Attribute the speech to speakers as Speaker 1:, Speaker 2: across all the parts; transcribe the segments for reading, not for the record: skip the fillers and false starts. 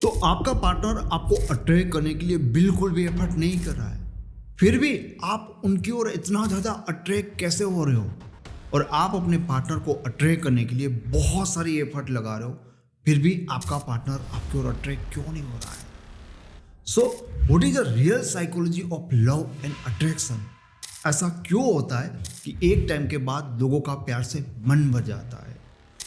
Speaker 1: तो आपका पार्टनर आपको अट्रैक्ट करने के लिए बिल्कुल भी एफर्ट नहीं कर रहा है, फिर भी आप उनकी ओर इतना ज़्यादा अट्रैक्ट कैसे हो रहे हो? और आप अपने पार्टनर को अट्रैक्ट करने के लिए बहुत सारी एफर्ट लगा रहे हो, फिर भी आपका पार्टनर आपकी ओर अट्रैक्ट क्यों नहीं हो रहा है? So what is the real psychology of love and attraction? ऐसा क्यों होता है कि एक टाइम के बाद लोगों का प्यार से मन भर जाता है?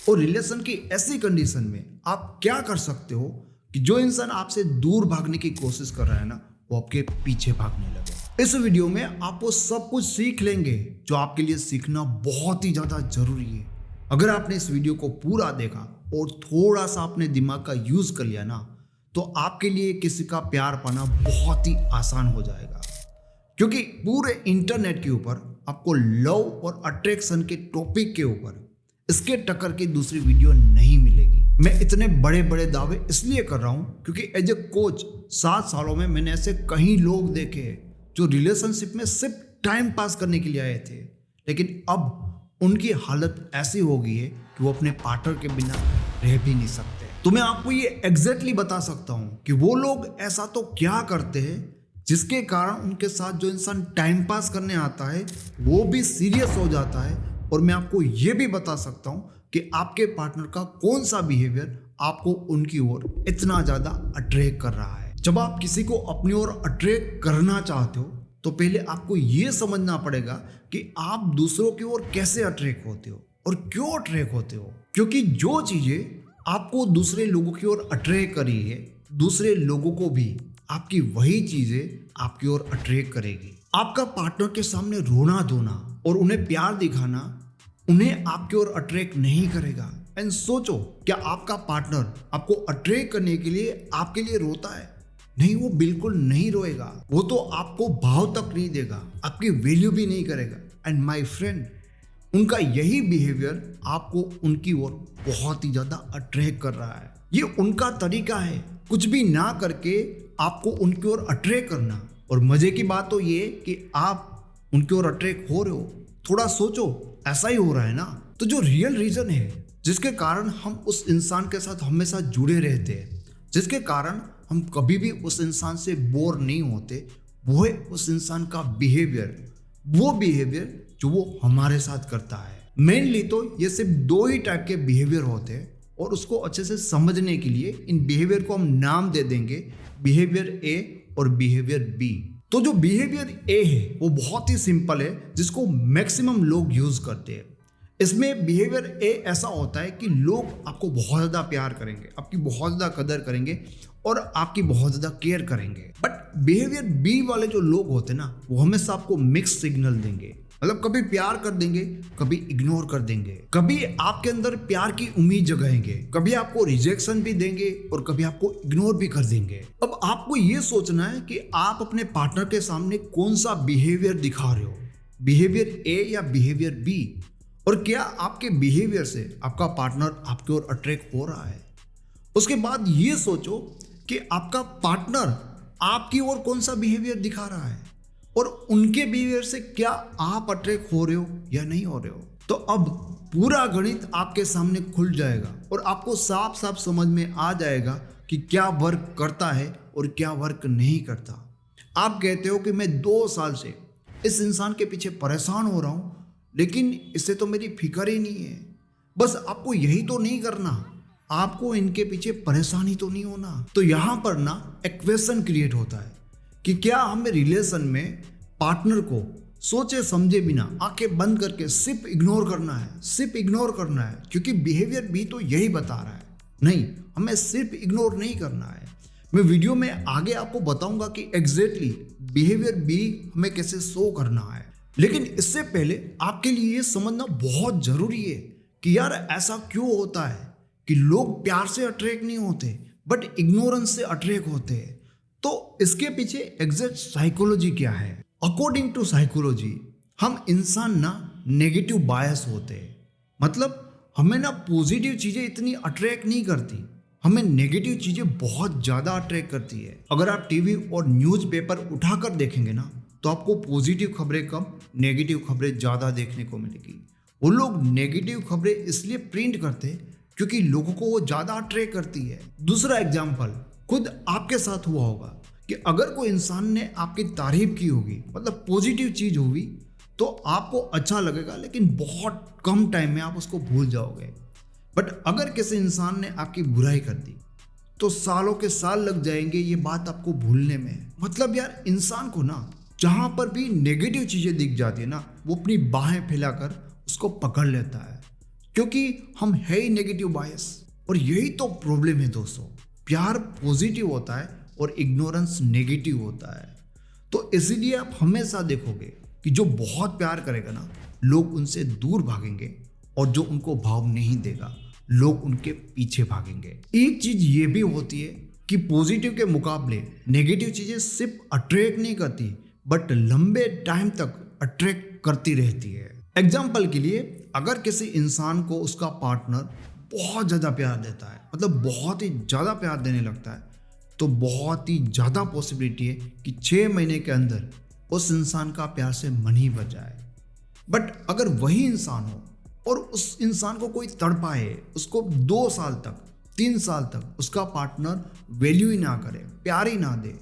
Speaker 1: और रिलेशन की ऐसी कंडीशन में आप क्या कर सकते हो कि जो इंसान आपसे दूर भागने की कोशिश कर रहा है ना, वो आपके पीछे भागने लगे? इस वीडियो में आप वो सब कुछ सीख लेंगे जो आपके लिए सीखना बहुत ही ज़्यादा जरूरी है। अगर आपने इस वीडियो को पूरा देखा और थोड़ा सा अपने दिमाग का यूज़ कर लिया ना, तो आपके लिए किसी का प्यार पाना बहुत ही आसान हो जाएगा। क्योंकि पूरे इंटरनेट के ऊपर आपको लव और अट्रैक्शन के टॉपिक के ऊपर इसके टक्कर की दूसरी वीडियो नहीं मिलेगी। मैं इतने बड़े बड़े दावे इसलिए कर रहा हूँ क्योंकि एज ए कोच 7 सालों में मैंने ऐसे कई लोग देखे हैं जो रिलेशनशिप में सिर्फ टाइम पास करने के लिए आए थे, लेकिन अब उनकी हालत ऐसी हो गई है कि वो अपने पार्टनर के बिना रह भी नहीं सकते। तो मैं आपको ये एग्जैक्टली बता सकता हूँ कि वो लोग ऐसा तो क्या करते हैं जिसके कारण उनके साथ जो इंसान टाइम पास करने आता है वो भी सीरियस हो जाता है। और मैं आपको ये भी बता सकता हूँ कि आपके पार्टनर का कौन सा बिहेवियर आपको उनकी ओर इतना ज़्यादा अट्रैक्ट कर रहा है। जब आप किसी को अपनी ओर अट्रैक्ट करना चाहते हो तो पहले आपको ये समझना पड़ेगा कि आप दूसरों की ओर कैसे अट्रैक्ट होते हो और क्यों अट्रैक्ट होते हो। क्योंकि जो चीज़ें आपको दूसरे लोगों की ओर अट्रैक्ट करी है, दूसरे लोगों को भी आपकी वही चीज़ें आपकी ओर अट्रैक्ट करेगी। आपका पार्टनर के सामने रोना धोना और उन्हें प्यार दिखाना उन्हें आपकी ओर अट्रैक्ट नहीं करेगा। एंड सोचो, क्या आपका पार्टनर आपको अट्रैक्ट करने के लिए आपके लिए रोता है? नहीं, वो बिल्कुल नहीं रोएगा। वो तो आपको भाव तक नहीं देगा, आपकी वैल्यू भी नहीं करेगा। एंड माय फ्रेंड, उनका यही बिहेवियर आपको उनकी ओर बहुत ही ज्यादा अट्रैक्ट कर रहा है। ये उनका तरीका है कुछ भी ना करके आपको उनकी ओर अट्रैक्ट करना। और मजे की बात तो ये कि आप उनकी ओर अट्रैक्ट हो रहे हो। थोड़ा सोचो, ऐसा ही हो रहा है ना? तो जो रियल रीजन है जिसके कारण हम उस इंसान के साथ हमेशा जुड़े रहते हैं, जिसके कारण हम कभी भी उस इंसान से बोर नहीं होते, वो है उस इंसान का बिहेवियर। वो बिहेवियर जो वो हमारे साथ करता है। मेनली तो ये सिर्फ 2 ही टाइप के बिहेवियर होते हैं और उसको अच्छे से समझने के लिए इन बिहेवियर को हम नाम दे देंगे, बिहेवियर ए और बिहेवियर बी। तो जो बिहेवियर ए है वो बहुत ही सिंपल है, जिसको मैक्सिमम लोग यूज करते हैं। इसमें बिहेवियर ए ऐसा होता है कि लोग आपको बहुत ज़्यादा प्यार करेंगे, आपकी बहुत ज़्यादा कदर करेंगे और आपकी बहुत ज़्यादा केयर करेंगे। बट बिहेवियर बी वाले जो लोग होते हैं ना, वो हमेशा आपको मिक्स सिग्नल देंगे। मतलब कभी प्यार कर देंगे, कभी इग्नोर कर देंगे, कभी आपके अंदर प्यार की उम्मीद जगाएंगे, कभी आपको रिजेक्शन भी देंगे और कभी आपको इग्नोर भी कर देंगे। अब आपको ये सोचना है कि आप अपने पार्टनर के सामने कौन सा बिहेवियर दिखा रहे हो, बिहेवियर ए या बिहेवियर बी। और क्या आपके बिहेवियर से आपका पार्टनर आपकी ओर अट्रैक्ट हो रहा है? उसके बाद ये सोचो कि आपका पार्टनर आपकी ओर कौन सा बिहेवियर दिखा रहा है और उनके बिहेवियर से क्या आप अट्रैक्ट हो रहे हो या नहीं हो रहे हो। तो अब पूरा गणित आपके सामने खुल जाएगा और आपको साफ साफ समझ में आ जाएगा कि क्या वर्क करता है और क्या वर्क नहीं करता। आप कहते हो कि मैं 2 साल से इस इंसान के पीछे परेशान हो रहा हूँ, लेकिन इससे तो मेरी फिक्र ही नहीं है। बस आपको यही तो नहीं करना, आपको इनके पीछे परेशानी तो नहीं होना। तो यहाँ पर ना एक क्वेश्चन क्रिएट होता है कि क्या हमें रिलेशन में पार्टनर को सोचे समझे बिना आंखें बंद करके सिर्फ इग्नोर करना है, सिर्फ इग्नोर करना है? क्योंकि बिहेवियर भी तो यही बता रहा है। नहीं, हमें सिर्फ इग्नोर नहीं करना है। मैं वीडियो में आगे आपको बताऊंगा कि एग्जैक्टली बिहेवियर बी हमें कैसे शो करना है। लेकिन इससे पहले आपके लिए ये समझना बहुत जरूरी है कि यार ऐसा क्यों होता है कि लोग प्यार से अट्रैक्ट नहीं होते बट इग्नोरेंस से अट्रैक्ट होते हैं। तो इसके पीछे एग्जैक्ट साइकोलॉजी क्या है? अकॉर्डिंग टू साइकोलॉजी हम इंसान ना नेगेटिव बायस होते हैं। मतलब हमें ना पॉजिटिव चीजें इतनी अट्रैक्ट नहीं करती, हमें नेगेटिव चीजें बहुत ज्यादा अट्रैक्ट करती है। अगर आप टीवी और न्यूज़पेपर उठाकर देखेंगे ना, तो आपको पॉजिटिव खबरें कम, नेगेटिव खबरें ज़्यादा देखने को मिलेगी। वो लोग नेगेटिव खबरें इसलिए प्रिंट करते हैं क्योंकि लोगों को वो ज़्यादा अट्रैक्ट करती है। दूसरा एग्जाम्पल, खुद आपके साथ हुआ होगा कि अगर कोई इंसान ने आपकी तारीफ की होगी, मतलब पॉजिटिव चीज होगी, तो आपको अच्छा लगेगा, लेकिन बहुत कम टाइम में आप उसको भूल जाओगे। बट अगर किसी इंसान ने आपकी बुराई कर दी तो सालों के साल लग जाएंगे ये बात आपको भूलने में। मतलब यार, इंसान को ना जहां पर भी नेगेटिव चीजें दिख जाती है ना, वो अपनी बाहें फैलाकर उसको पकड़ लेता है, क्योंकि हम है ही नेगेटिव बायस। और यही तो प्रॉब्लम है दोस्तों, प्यार पॉजिटिव होता है और इग्नोरेंस नेगेटिव होता है। तो इसीलिए आप हमेशा देखोगे कि जो बहुत प्यार करेगा ना, लोग उनसे दूर भागेंगे, और जो उनको भाव नहीं देगा, लोग उनके पीछे भागेंगे। एक चीज ये भी होती है कि पॉजिटिव के मुकाबले नेगेटिव चीजें सिर्फ अट्रैक्ट नहीं करती, बट लंबे टाइम तक अट्रैक्ट करती रहती है। एग्जाम्पल के लिए, अगर किसी इंसान को उसका पार्टनर बहुत ज़्यादा प्यार देता है, मतलब बहुत ही ज़्यादा प्यार देने लगता है, तो बहुत ही ज़्यादा पॉसिबिलिटी है कि 6 महीने के अंदर उस इंसान का प्यार से मन ही बच जाए। बट अगर वही इंसान हो और उस इंसान को कोई तड़पाए, उसको 2 साल तक 3 साल तक उसका पार्टनर वैल्यू ही ना करे, प्यार ही ना दे,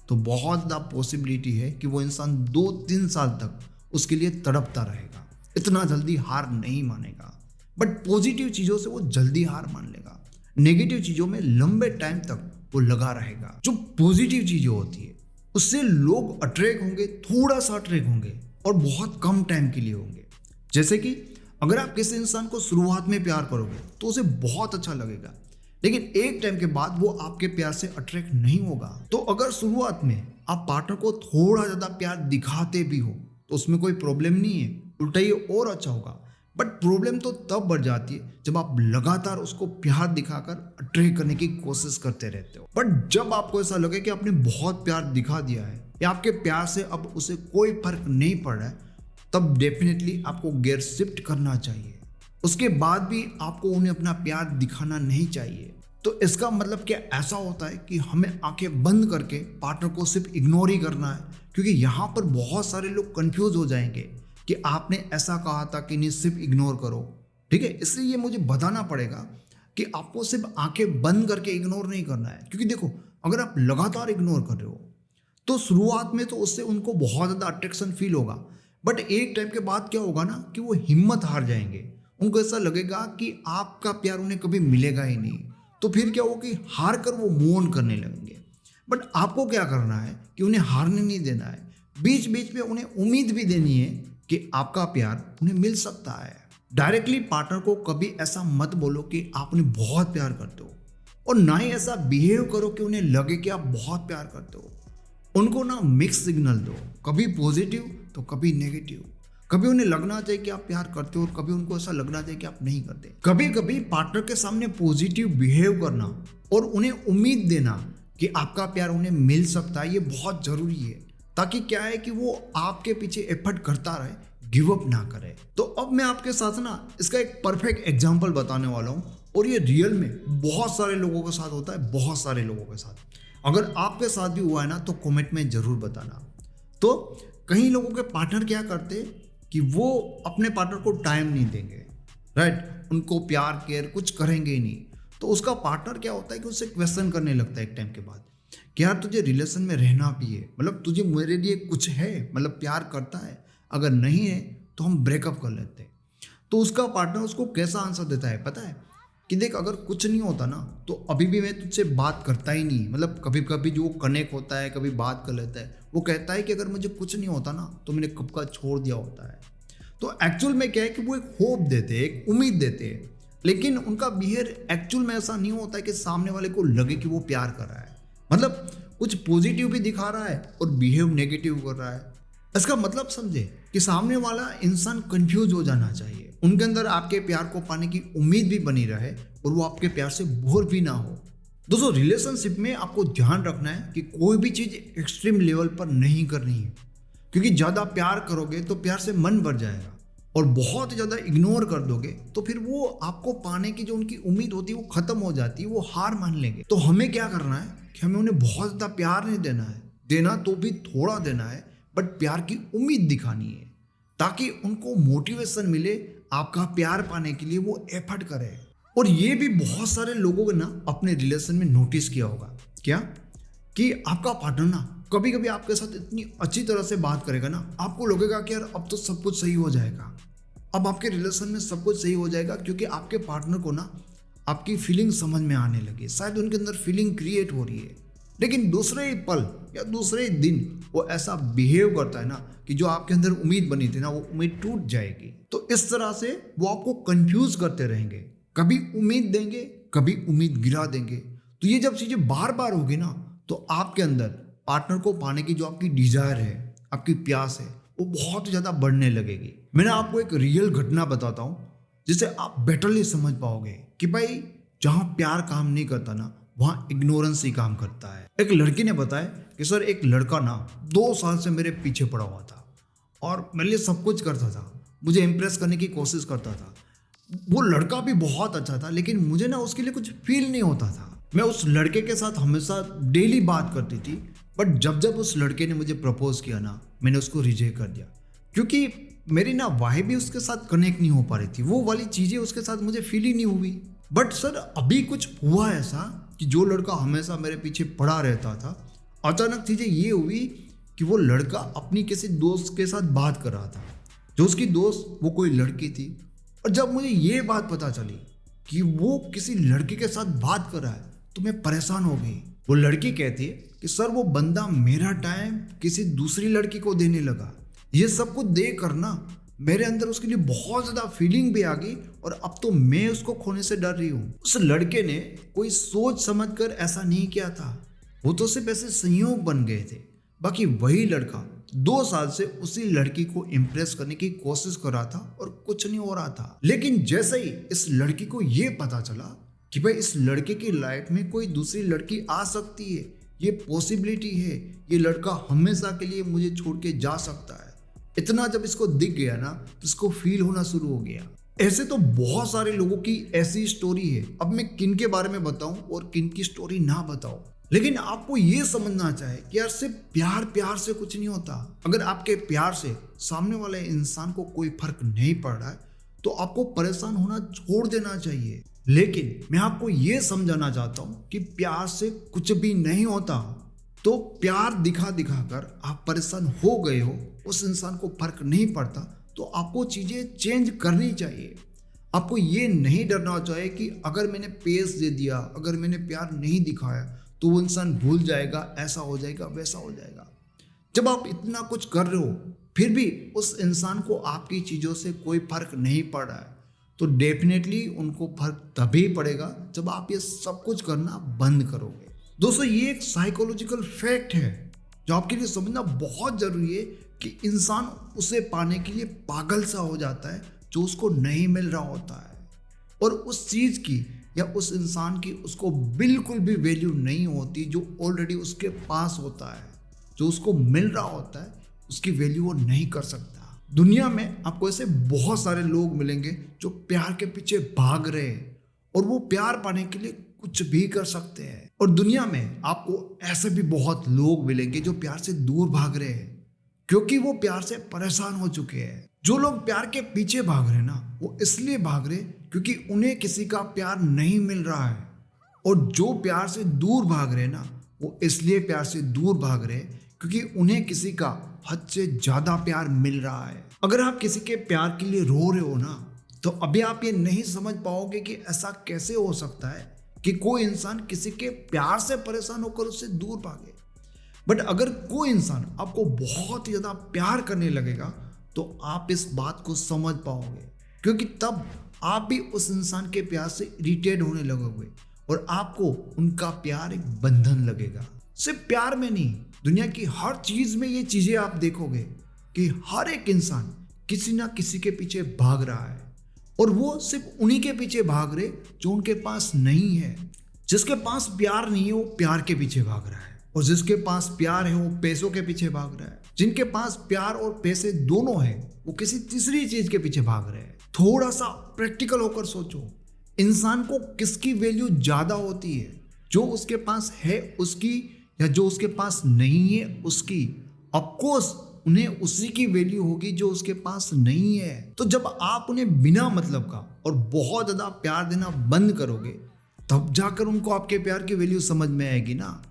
Speaker 1: तो बहुत ज़्यादा पॉसिबिलिटी है कि वो इंसान 2-3 साल तक उसके लिए तड़पता रहेगा, इतना जल्दी हार नहीं मानेगा। बट पॉजिटिव चीज़ों से वो जल्दी हार मान लेगा, नेगेटिव चीज़ों में लंबे टाइम तक वो लगा रहेगा। जो पॉजिटिव चीज़ें होती है उससे लोग अट्रैक्ट होंगे, थोड़ा सा अट्रैक्ट होंगे, और बहुत कम टाइम के लिए होंगे। जैसे कि अगर आप किसी इंसान को शुरुआत में प्यार करोगे तो उसे बहुत अच्छा लगेगा, लेकिन एक टाइम के बाद वो आपके प्यार से अट्रैक्ट नहीं होगा। तो अगर शुरुआत में आप पार्टनर को थोड़ा ज़्यादा प्यार दिखाते भी हो तो उसमें कोई प्रॉब्लम नहीं है, उल्टा ये और अच्छा होगा। बट प्रॉब्लम तो तब बढ़ जाती है जब आप लगातार उसको प्यार दिखाकर अट्रैक्ट करने की कोशिश करते रहते हो। बट जब आपको ऐसा लगे कि आपने बहुत प्यार दिखा दिया है या आपके प्यार से अब उसे कोई फर्क नहीं पड़ रहा है, तब डेफिनेटली आपको गियर शिफ्ट करना चाहिए। उसके बाद भी आपको उन्हें अपना प्यार दिखाना नहीं चाहिए। तो इसका मतलब क्या ऐसा होता है कि हमें आंखें बंद करके पार्टनर को सिर्फ इग्नोर ही करना है, क्योंकि यहाँ पर बहुत सारे लोग कंफ्यूज हो जाएंगे कि आपने ऐसा कहा था कि नहीं सिर्फ इग्नोर करो, ठीक है। इसलिए मुझे बताना पड़ेगा कि आपको सिर्फ आंखें बंद करके इग्नोर नहीं करना है, क्योंकि देखो, अगर आप लगातार इग्नोर कर रहे हो तो शुरुआत में तो उससे उनको बहुत ज़्यादा अट्रैक्शन फील होगा, बट एक टाइम के बाद क्या होगा ना कि वो हिम्मत हार जाएंगे। उनको ऐसा लगेगा कि आपका प्यार उन्हें कभी मिलेगा ही नहीं, तो फिर क्या होगा कि हार कर वो मूव ऑन करने लगेंगे। बट आपको क्या करना है कि उन्हें हारने नहीं देना है, बीच बीच में उन्हें उम्मीद भी देनी है कि आपका प्यार उन्हें मिल सकता है। डायरेक्टली पार्टनर को कभी ऐसा मत बोलो कि आप उन्हें बहुत प्यार करते हो, और ना ही ऐसा बिहेव करो कि उन्हें लगे कि आप बहुत प्यार करते हो। उनको ना मिक्स सिग्नल दो, कभी पॉजिटिव तो कभी नेगेटिव। कभी उन्हें लगना चाहिए कि आप प्यार करते हो और कभी उनको ऐसा लगना चाहिए कि आप नहीं करते। कभी कभी पार्टनर के सामने पॉजिटिव बिहेव करना और उन्हें उम्मीद देना कि आपका प्यार उन्हें मिल सकता है, ये बहुत जरूरी है, ताकि क्या है कि वो आपके पीछे एफर्ट करता रहे, गिव अप ना करे। तो अब मैं आपके साथ ना इसका एक परफेक्ट एग्जांपल बताने वाला हूँ, और ये रियल में बहुत सारे लोगों के साथ होता है, बहुत सारे लोगों के साथ। अगर आपके साथ भी हुआ है ना तो कमेंट में जरूर बताना। तो कई लोगों के पार्टनर क्या करते कि वो अपने पार्टनर को टाइम नहीं देंगे, राइट, उनको प्यार केयर कुछ करेंगे ही नहीं। तो उसका पार्टनर क्या होता है कि उससे क्वेश्चन करने लगता है एक टाइम के बाद कि यार तुझे रिलेशन में रहना भी है, मतलब तुझे मेरे लिए कुछ है, मतलब प्यार करता है, अगर नहीं है तो हम ब्रेकअप कर लेते हैं। तो उसका पार्टनर उसको कैसा आंसर देता है पता है कि देख, अगर कुछ नहीं होता ना तो अभी भी मैं तुझसे बात करता ही नहीं, मतलब कभी कभी जो कनेक्ट होता है, कभी बात कर लेता है। वो कहता है कि अगर मुझे कुछ नहीं होता ना तो मैंने कब का छोड़ दिया होता है। तो एक्चुअल में क्या है कि वो एक होप देते हैं, एक उम्मीद देते हैं, लेकिन उनका बिहेवियर एक्चुअल में ऐसा नहीं होता है कि सामने वाले को लगे कि वो प्यार कर रहा है। मतलब कुछ पॉजिटिव भी दिखा रहा है और बिहेव नेगेटिव कर रहा है। इसका मतलब समझे कि सामने वाला इंसान कंफ्यूज हो जाना चाहिए, उनके अंदर आपके प्यार को पाने की उम्मीद भी बनी रहे और वो आपके प्यार से बोर भी ना हो। दोस्तों, रिलेशनशिप में आपको ध्यान रखना है कि कोई भी चीज़ एक्सट्रीम लेवल पर नहीं करनी है, क्योंकि ज़्यादा प्यार करोगे तो प्यार से मन भर जाएगा, और बहुत ज़्यादा इग्नोर कर दोगे तो फिर वो आपको पाने की जो उनकी उम्मीद होती है वो खत्म हो जाती है, वो हार मान लेंगे। तो हमें क्या करना है कि हमें उन्हें बहुत ज़्यादा प्यार नहीं देना है, देना तो भी थोड़ा देना है, बट प्यार की उम्मीद दिखानी है, ताकि उनको मोटिवेशन मिले आपका प्यार पाने के लिए, वो एफर्ट करे। और ये भी बहुत सारे लोगों ने ना अपने रिलेशन में नोटिस किया होगा क्या कि आपका पार्टनर ना कभी कभी आपके साथ इतनी अच्छी तरह से बात करेगा ना, आपको लगेगा कि यार अब तो सब कुछ सही हो जाएगा, अब आपके रिलेशन में सब कुछ सही हो जाएगा, क्योंकि आपके पार्टनर को ना आपकी फीलिंग समझ में आने लगी, शायद उनके अंदर फीलिंग क्रिएट हो रही है। लेकिन दूसरे ही पल या दूसरे ही दिन वो ऐसा बिहेव करता है ना कि जो आपके अंदर उम्मीद बनी थी ना, वो उम्मीद टूट जाएगी। तो इस तरह से वो आपको कंफ्यूज करते रहेंगे, कभी उम्मीद देंगे, कभी उम्मीद गिरा देंगे। तो ये जब चीजें बार बार होगी ना, तो आपके अंदर पार्टनर को पाने की जो आपकी डिजायर है, आपकी प्यास है, वो बहुत ज़्यादा बढ़ने लगेगी। मैंने आपको एक रियल घटना बताता हूँ जिसे आप बेटरली समझ पाओगे कि भाई जहाँ प्यार काम नहीं करता ना, वहाँ इग्नोरेंस ही काम करता है। एक लड़की ने बताया कि सर एक लड़का ना 2 साल से मेरे पीछे पड़ा हुआ था और मेरे लिए सब कुछ करता था, मुझे इम्प्रेस करने की कोशिश करता था। वो लड़का भी बहुत अच्छा था, लेकिन मुझे ना उसके लिए कुछ फील नहीं होता था। मैं उस लड़के के साथ हमेशा डेली बात करती थी, बट जब जब उस लड़के ने मुझे प्रपोज किया ना, मैंने उसको रिजेक्ट कर दिया, क्योंकि मेरी ना वाइब भी उसके साथ कनेक्ट नहीं हो पा रही थी, वो वाली चीज़ें उसके साथ मुझे फील ही नहीं हुई। बट सर अभी कुछ हुआ ऐसा कि जो लड़का हमेशा मेरे पीछे पड़ा रहता था, अचानक चीज़ें ये हुई कि वो लड़का अपनी किसी दोस्त के साथ बात कर रहा था, जो उसकी दोस्त वो कोई लड़की थी। और जब मुझे ये बात पता चली कि वो किसी लड़के के साथ बात कर रहा है, तो मैं परेशान हो गई। वो लड़की कहती है कि सर वो बंदा मेरा टाइम किसी दूसरी लड़की को देने लगा। ये सब कुछ देख कर ना मेरे अंदर उसके लिए बहुत ज़्यादा फीलिंग भी आ गई, और अब तो मैं उसको खोने से डर रही हूँ। उस लड़के ने कोई सोच समझ कर ऐसा नहीं किया था, वो तो सिर्फ ऐसे संयोग बन गए थे। बाकी वही लड़का 2 साल से उसी लड़की को इम्प्रेस करने की कोशिश कर रहा था और कुछ नहीं हो रहा था। लेकिन जैसे ही इस लड़की को ये पता चला कि भाई इस लड़के की लाइफ में कोई दूसरी लड़की आ सकती है, ये पॉसिबिलिटी है, ये लड़का हमेशा के लिए मुझे छोड़ के जा सकता है, इतना जब इसको दिख गया ना, तो इसको फील होना शुरू हो गया। ऐसे तो बहुत सारे लोगों की ऐसी स्टोरी है। अब मैं किन के बारे में बताऊं और किन की स्टोरी ना बताऊं, लेकिन आपको ये समझना चाहिए कि यार सिर्फ प्यार से कुछ नहीं होता। अगर आपके प्यार से सामने वाले इंसान को कोई फर्क नहीं पड़ रहा है, तो आपको परेशान होना छोड़ देना चाहिए। लेकिन मैं आपको ये समझाना चाहता हूँ कि प्यार से कुछ भी नहीं होता। तो प्यार दिखा दिखा कर आप परेशान हो गए हो, उस इंसान को फर्क नहीं पड़ता, तो आपको चीज़ें चेंज करनी चाहिए। आपको ये नहीं डरना चाहिए कि अगर मैंने पेस दे दिया, अगर मैंने प्यार नहीं दिखाया, तो वो इंसान भूल जाएगा, ऐसा हो जाएगा, वैसा हो जाएगा। जब आप इतना कुछ कर रहे हो फिर भी उस इंसान को आपकी चीज़ों से कोई फर्क नहीं पड़ रहा है, तो डेफिनेटली उनको फर्क तभी पड़ेगा जब आप ये सब कुछ करना बंद करोगे। दोस्तों ये एक साइकोलॉजिकल फैक्ट है जो आपके लिए समझना बहुत ज़रूरी है कि इंसान उसे पाने के लिए पागल सा हो जाता है जो उसको नहीं मिल रहा होता है, और उस चीज़ की या उस इंसान की उसको बिल्कुल भी वैल्यू नहीं होती जो ऑलरेडी उसके पास होता है। जो उसको मिल रहा होता है उसकी वैल्यू वो नहीं कर सकता। दुनिया में आपको ऐसे बहुत सारे लोग मिलेंगे जो प्यार के पीछे भाग रहे हैं, और वो प्यार पाने के लिए कुछ भी कर सकते हैं। और दुनिया में आपको ऐसे भी बहुत लोग मिलेंगे जो प्यार से दूर भाग रहे हैं, क्योंकि वो प्यार से परेशान हो चुके हैं। जो लोग प्यार के पीछे भाग रहे हैं ना, वो इसलिए भाग रहे क्योंकि उन्हें किसी का प्यार नहीं मिल रहा है। और जो प्यार से दूर भाग रहे हैं ना, वो इसलिए प्यार से दूर भाग रहे हैं क्योंकि उन्हें किसी का हद से ज़्यादा प्यार मिल रहा है। अगर आप किसी के प्यार के लिए रो रहे हो ना, तो अभी आप ये नहीं समझ पाओगे कि ऐसा कैसे हो सकता है कि कोई इंसान किसी के प्यार से परेशान होकर उससे दूर भागे। बट अगर कोई इंसान आपको बहुत ही ज़्यादा प्यार करने लगेगा, तो आप इस बात को समझ पाओगे, क्योंकि तब आप भी उस इंसान के प्यार से इरिटेट होने लगोगे और आपको उनका प्यार एक बंधन लगेगा। सिर्फ प्यार में नहीं, दुनिया की हर चीज़ में ये चीज़ें आप देखोगे कि हर एक इंसान किसी ना किसी के पीछे भाग रहा है, और वो सिर्फ उन्हीं के पीछे भाग रहे जो उनके पास नहीं है। जिसके पास प्यार नहीं है वो प्यार के पीछे भाग रहा है, और जिसके पास प्यार है वो पैसों के पीछे भाग रहा है। जिनके पास प्यार और पैसे दोनों है वो किसी तीसरी चीज के पीछे भाग रहे हैं। थोड़ा सा प्रैक्टिकल होकर सोचो, इंसान को किसकी वैल्यू ज्यादा होती है, जो उसके पास है उसकी या जो उसके पास नहीं है उसकी? ऑफकोर्स उन्हें उसी की वैल्यू होगी जो उसके पास नहीं है। तो जब आप उन्हें बिना मतलब का और बहुत ज़्यादा प्यार देना बंद करोगे, तब जाकर उनको आपके प्यार की वैल्यू समझ में आएगी ना।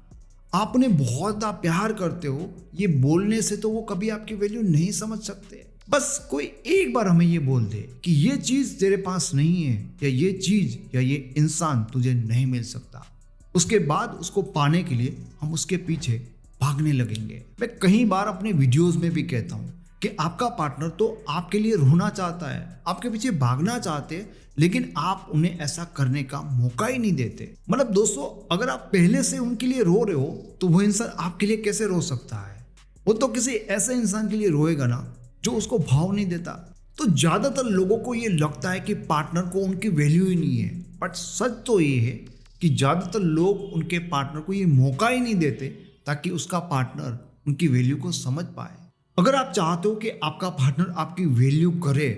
Speaker 1: आप उन्हें बहुत ज़्यादा प्यार करते हो, ये बोलने से तो वो कभी आपकी वैल्यू नहीं समझ सकते। बस कोई एक बार हमें ये बोल दे कि ये चीज़ तेरे पास नहीं है, या ये चीज़ या ये इंसान तुझे नहीं मिल सकता, उसके बाद उसको पाने के लिए हम उसके पीछे भागने लगेंगे। मैं कई बार अपने वीडियोस में भी कहता हूँ कि आपका पार्टनर तो आपके लिए रोना चाहता है, आपके पीछे भागना चाहते हैं, लेकिन आप उन्हें ऐसा करने का मौका ही नहीं देते। मतलब दोस्तों, अगर आप पहले से उनके लिए रो रहे हो तो वो इंसान आपके लिए कैसे रो सकता है? वो तो किसी ऐसे इंसान के लिए रोएगा ना जो उसको भाव नहीं देता। तो ज़्यादातर लोगों को ये लगता है कि पार्टनर को उनकी वैल्यू ही नहीं है, बट सच तो ये है कि ज़्यादातर लोग उनके पार्टनर को ये मौका ही नहीं देते ताकि उसका पार्टनर उनकी वैल्यू को समझ पाए। अगर आप चाहते हो कि आपका पार्टनर आपकी वैल्यू करे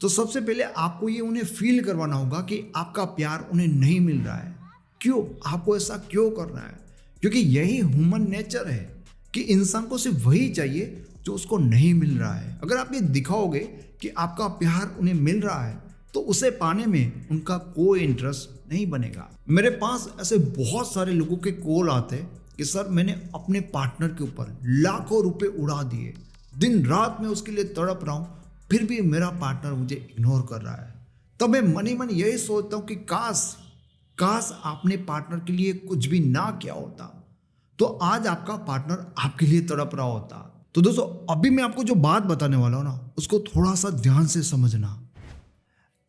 Speaker 1: तो सबसे पहले आपको ये उन्हें फील करवाना होगा कि आपका प्यार उन्हें नहीं मिल रहा है। क्यों? आपको ऐसा क्यों करना है? क्योंकि यही ह्यूमन नेचर है कि इंसान को सिर्फ वही चाहिए जो उसको नहीं मिल रहा है। अगर आप ये दिखाओगे कि आपका प्यार उन्हें मिल रहा है तो उसे पाने में उनका कोई इंटरेस्ट नहीं बनेगा। मेरे पास ऐसे बहुत सारे लोगों के कॉल आते हैं कि सर, मैंने अपने पार्टनर के ऊपर लाखों रुपए उड़ा दिए, दिन रात में उसके लिए तड़प रहा हूँ, फिर भी मेरा पार्टनर मुझे इग्नोर कर रहा है। तब मैं मन ही मन यही सोचता हूँ कि काश आपने पार्टनर के लिए कुछ भी ना किया होता तो आज आपका पार्टनर आपके लिए तड़प रहा होता। तो दोस्तों, अभी मैं आपको जो बात बताने वाला हूँ ना, उसको थोड़ा सा ध्यान से समझना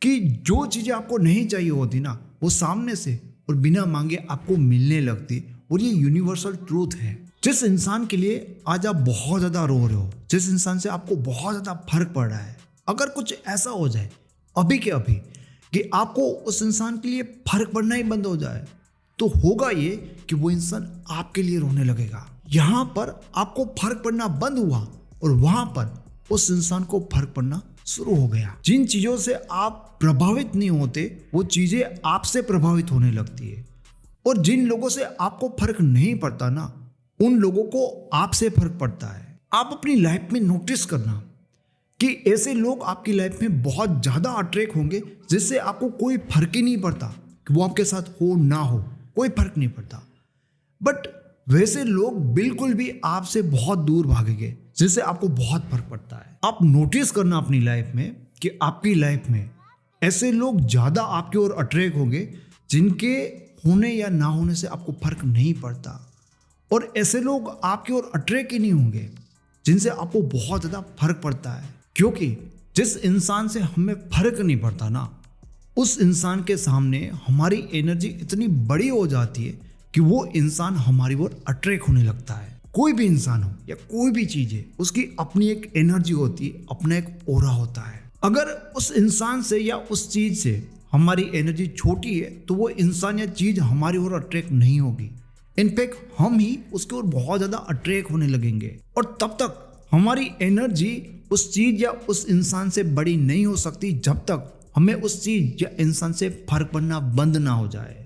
Speaker 1: कि जो चीज़ें आपको नहीं चाहिए होती ना, वो सामने से और बिना मांगे आपको मिलने लगती। और ये यूनिवर्सल ट्रूथ है। जिस इंसान के लिए आज आप बहुत ज़्यादा रो रहे हो, जिस इंसान से आपको बहुत ज़्यादा फर्क पड़ रहा है, अगर कुछ ऐसा हो जाए अभी के अभी कि आपको उस इंसान के लिए फर्क पड़ना ही बंद हो जाए, तो होगा ये कि वो इंसान आपके लिए रोने लगेगा। यहाँ पर आपको फर्क पड़ना बंद हुआ और वहाँ पर उस इंसान को फर्क पड़ना शुरू हो गया। जिन चीज़ों से आप प्रभावित नहीं होते वो चीज़ें आपसे प्रभावित होने लगती है, और जिन लोगों से आपको फर्क नहीं पड़ता ना, उन लोगों को आपसे फर्क पड़ता है। आप अपनी लाइफ में नोटिस करना कि ऐसे लोग आपकी लाइफ में बहुत ज़्यादा अट्रैक्ट होंगे जिससे आपको कोई फर्क ही नहीं पड़ता कि वो आपके साथ हो ना हो, कोई फर्क नहीं पड़ता। बट वैसे लोग बिल्कुल भी आपसे बहुत दूर भागेंगे जिससे आपको बहुत फर्क पड़ता है। आप नोटिस करना अपनी लाइफ में कि आपकी लाइफ में ऐसे लोग ज़्यादा आपकी ओर अट्रैक्ट होंगे जिनके होने या ना होने से आपको फर्क नहीं पड़ता, और ऐसे लोग आपकी ओर अट्रैक्ट ही नहीं होंगे जिनसे आपको बहुत ज़्यादा फर्क पड़ता है। क्योंकि जिस इंसान से हमें फर्क नहीं पड़ता ना, उस इंसान के सामने हमारी एनर्जी इतनी बड़ी हो जाती है कि वो इंसान हमारी ओर अट्रैक्ट होने लगता है। कोई भी इंसान हो या कोई भी चीज़ है, उसकी अपनी एक एनर्जी होती है, अपना एक ऑरा होता है। अगर उस इंसान से या उस चीज़ से हमारी एनर्जी छोटी है तो वो इंसान या चीज़ हमारी ओर अट्रैक्ट नहीं होगी। इनफैक्ट हम ही उसके ओर बहुत ज़्यादा अट्रैक्ट होने लगेंगे, और तब तक हमारी एनर्जी उस चीज़ या उस इंसान से बड़ी नहीं हो सकती जब तक हमें उस चीज़ या इंसान से फर्क पड़ना बंद ना हो जाए।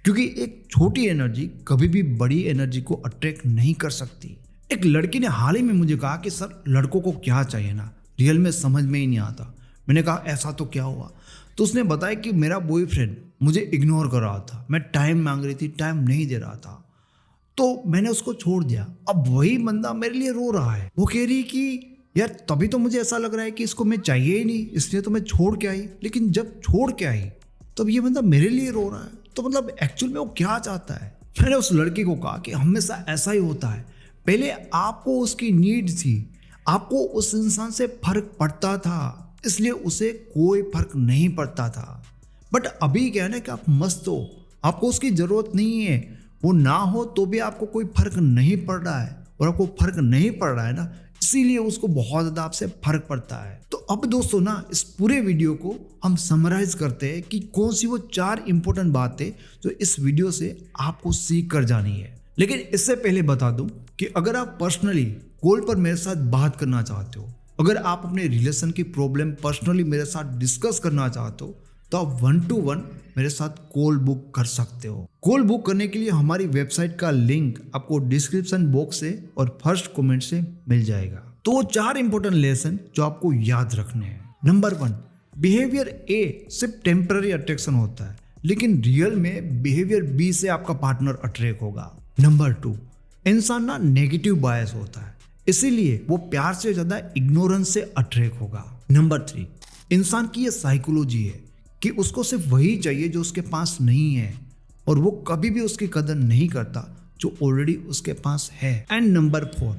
Speaker 1: क्योंकि एक छोटी एनर्जी कभी भी बड़ी एनर्जी को अट्रैक्ट नहीं कर सकती। एक लड़की ने हाल ही में मुझे कहा कि सर, लड़कों को क्या चाहिए ना, रियल में समझ में ही नहीं आता। मैंने कहा ऐसा तो क्या हुआ? तो उसने बताया कि मेरा बॉयफ्रेंड मुझे इग्नोर कर रहा था, मैं टाइम मांग रही थी, टाइम नहीं दे रहा था, तो मैंने उसको छोड़ दिया। अब वही बंदा मेरे लिए रो रहा है। वो कह रही कि यार, तभी तो मुझे ऐसा लग रहा है कि इसको मैं चाहिए ही नहीं, इसलिए तो मैं छोड़ के आई, लेकिन जब छोड़ के आई तब ये बंदा मेरे लिए रो रहा है। तो मतलब एक्चुअल में वो क्या चाहता है? मैंने उस लड़की को कहा कि हमेशा ऐसा ही होता है, पहले आपको उसकी नीड थी, आपको उस इंसान से फर्क पड़ता था, इसलिए उसे कोई फर्क नहीं पड़ता था। बट अभी क्या है ना कि आप मस्त हो, आपको उसकी ज़रूरत नहीं है, वो ना हो तो भी आपको कोई फर्क नहीं पड़ रहा है, और आपको फर्क नहीं पड़ रहा है ना, इसीलिए उसको बहुत ज़्यादा आपसे फर्क पड़ता है। तो अब दोस्तों ना, इस पूरे वीडियो को हम समराइज करते हैं कि कौन सी वो 4 इंपॉर्टेंट बातें जो इस वीडियो से आपको सीख कर जानी है। लेकिन इससे पहले बता दूं कि अगर आप पर्सनली कॉल पर मेरे साथ बात करना चाहते हो, अगर आप अपने रिलेशन की प्रॉब्लम पर्सनली मेरे साथ डिस्कस करना चाहते हो, तो आप 1-to-1 मेरे साथ कॉल बुक कर सकते हो। कॉल बुक करने के लिए हमारी वेबसाइट का लिंक आपको डिस्क्रिप्शन बॉक्स से और फर्स्ट कमेंट से मिल जाएगा। तो वो 4 इंपॉर्टेंट लेसन जो आपको याद रखने हैं। नंबर 1, बिहेवियर ए सिर्फ टेम्पररी अट्रैक्शन होता है, लेकिन रियल में बिहेवियर बी से आपका पार्टनर अट्रैक्ट होगा। नंबर 2, इंसान ना नेगेटिव बायस होता है, इसीलिए वो प्यार से ज्यादा इग्नोरेंस से अट्रैक्ट होगा। नंबर 3, इंसान की ये साइकोलॉजी है कि उसको सिर्फ वही चाहिए जो उसके पास नहीं है, और वो कभी भी उसकी कदर नहीं करता जो ऑलरेडी उसके पास है। एंड नंबर 4,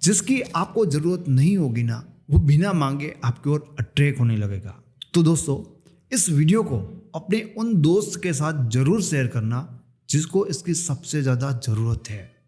Speaker 1: जिसकी आपको जरूरत नहीं होगी ना, वो बिना मांगे आपकी ओर अट्रैक्ट होने लगेगा। तो दोस्तों, इस वीडियो को अपने उन दोस्त के साथ जरूर शेयर करना जिसको इसकी सबसे ज्यादा जरूरत है।